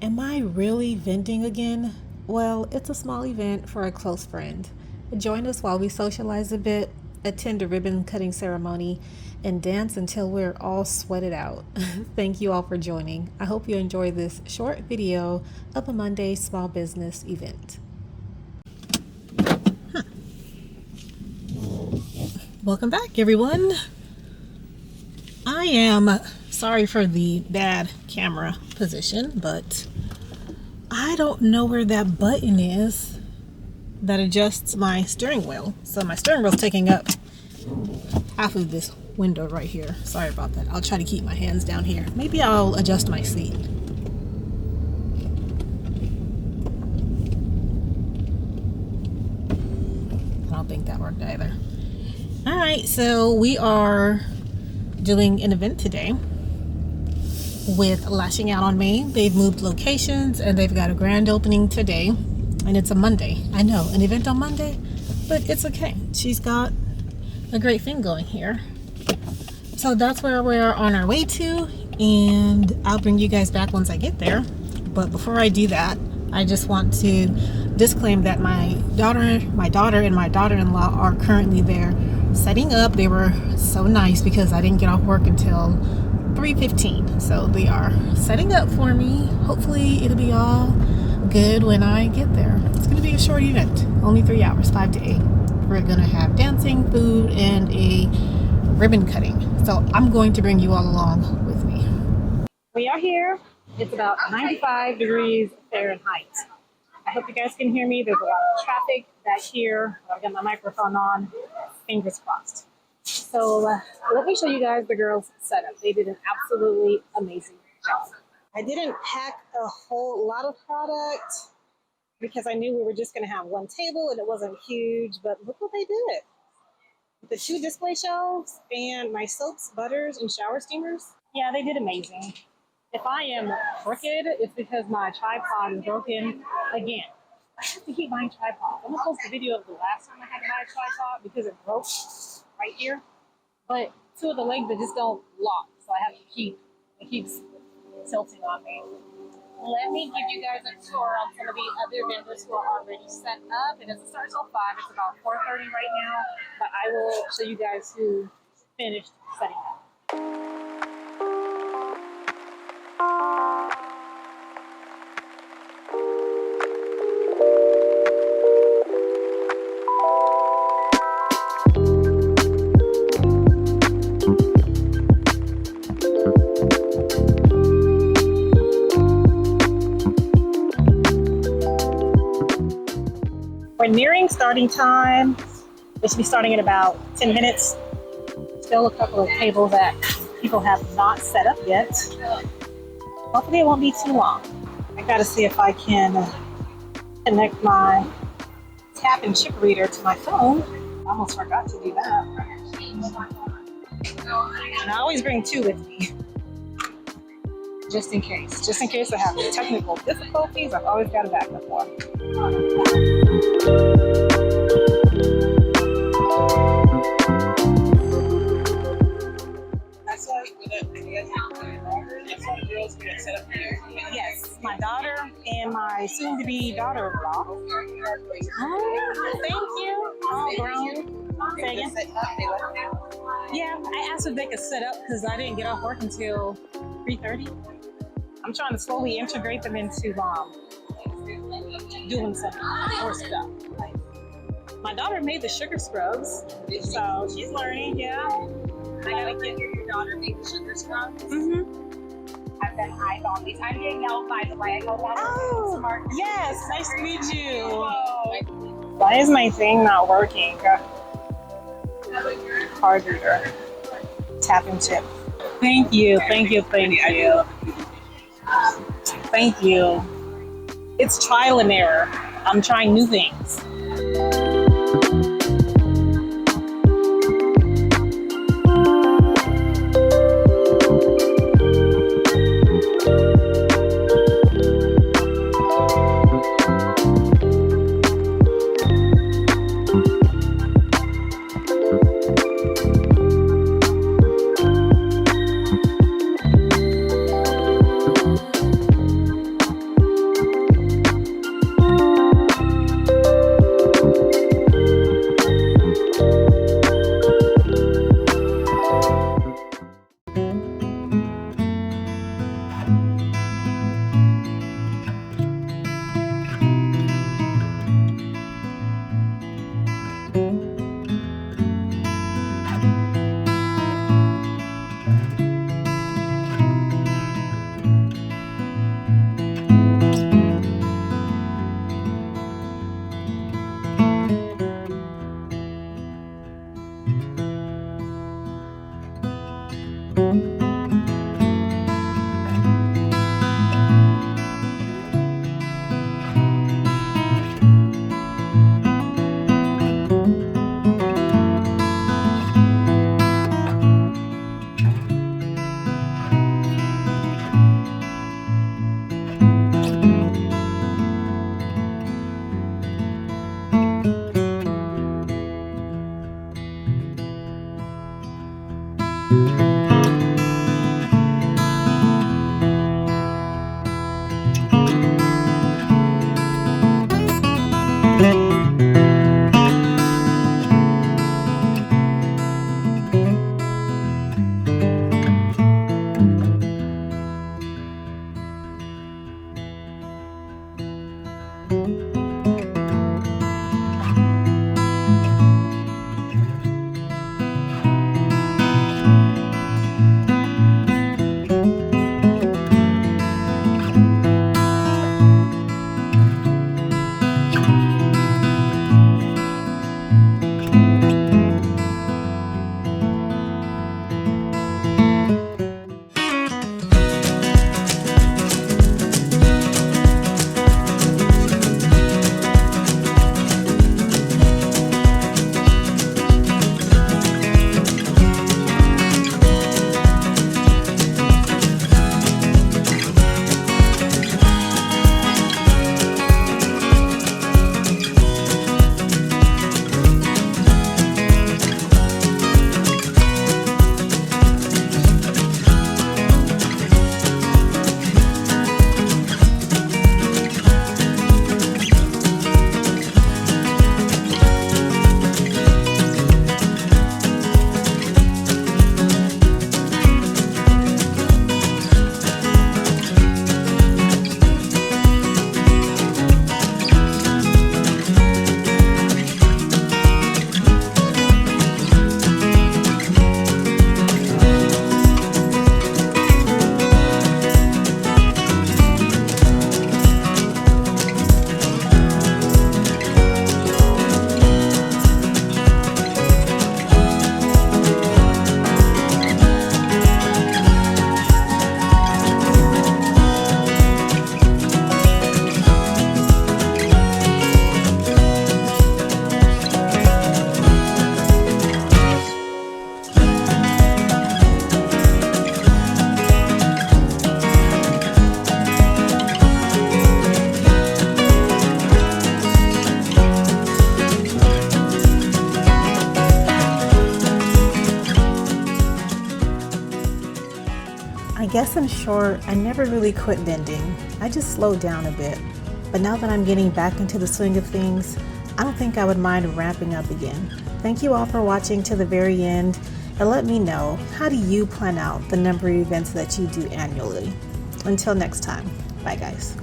Am I really vending again? Well, it's a small event for a close friend. Join us while we socialize a bit, attend a ribbon cutting ceremony, and dance until we're all sweated out. Thank you all for joining. I hope you enjoy this short video of a Monday small business event. Welcome back, everyone. I am sorry for the bad camera position, but I don't know where that button is that adjusts my steering wheel. So my steering wheel's taking up half of this window right here. Sorry about that. I'll try to keep my hands down here. Maybe I'll adjust my seat. I don't think that worked either. All right, so we are doing an event today with Lashing Out on Me. They've moved locations and they've got a grand opening today, and it's a Monday. I know, an event on Monday, but it's okay. She's got a great thing going here. So that's where we're on our way to, and I'll bring you guys back once I get there. But before I do that, I just want to disclaim that my daughter and my daughter-in-law are currently there setting up. They were so nice because I didn't get off work until 3:15, so they are setting up for me. Hopefully it'll be all good when I get there. It's going to be a short event, only 3 hours, 5 to 8. We're going to have dancing, food, and a ribbon cutting. So I'm going to bring you all along with me. We are here. It's about 95 degrees Fahrenheit. I hope you guys can hear me. There's a lot of traffic back here. I've got my microphone on. Fingers crossed. So let me show you guys the girls' setup. They did an absolutely amazing job. I didn't pack a whole lot of product because I knew we were just going to have one table and it wasn't huge, but look what they did. The 2 display shelves and my soaps, butters, and shower steamers. Yeah, they did amazing. If I am crooked, it's because my tripod is broken again. I have to keep buying tripods. I'm going to post a video of the last time I had to buy a tripod because it broke right here. But 2 of the legs that just don't lock, so I have to keep, it keeps tilting on me. Let me give you guys a tour on some of the other vendors who are already set up. It doesn't start till 5. It's about 4:30 right now, but I will show you guys who finished setting up. We're nearing starting time. It should be starting in about 10 minutes. Still a couple of tables that people have not set up yet. Hopefully it won't be too long. I gotta see if I can connect my tap and chip reader to my phone. I almost forgot to do that. And I always bring 2 with me. Just in case. Just in case I have technical difficulties, I've always got a backup one. Yes, my daughter and my soon-to-be daughter-in-law. Oh, thank you. All grown. Say again? Yeah, I asked if they could set up because I didn't get off work until 3:30. I'm trying to slowly integrate them into doing some more stuff. Like, my daughter made the sugar scrubs, so she's learning. Yeah, I gotta get your daughter made the sugar scrubs. I've done eyes on these. I'm getting help, by the way. I go down. Oh, smart. Yes, nice to meet you. Whoa. Why is my thing not working? Card reader. Tap and chip. Thank you. Thank you. Thank you. Thank you. It's trial and error. I'm trying new things. guess in short, I never really quit vending. I just slowed down a bit. But now that I'm getting back into the swing of things, I don't think I would mind ramping up again. Thank you all for watching to the very end, and let me know, how do you plan out the number of events that you do annually? Until next time, bye guys.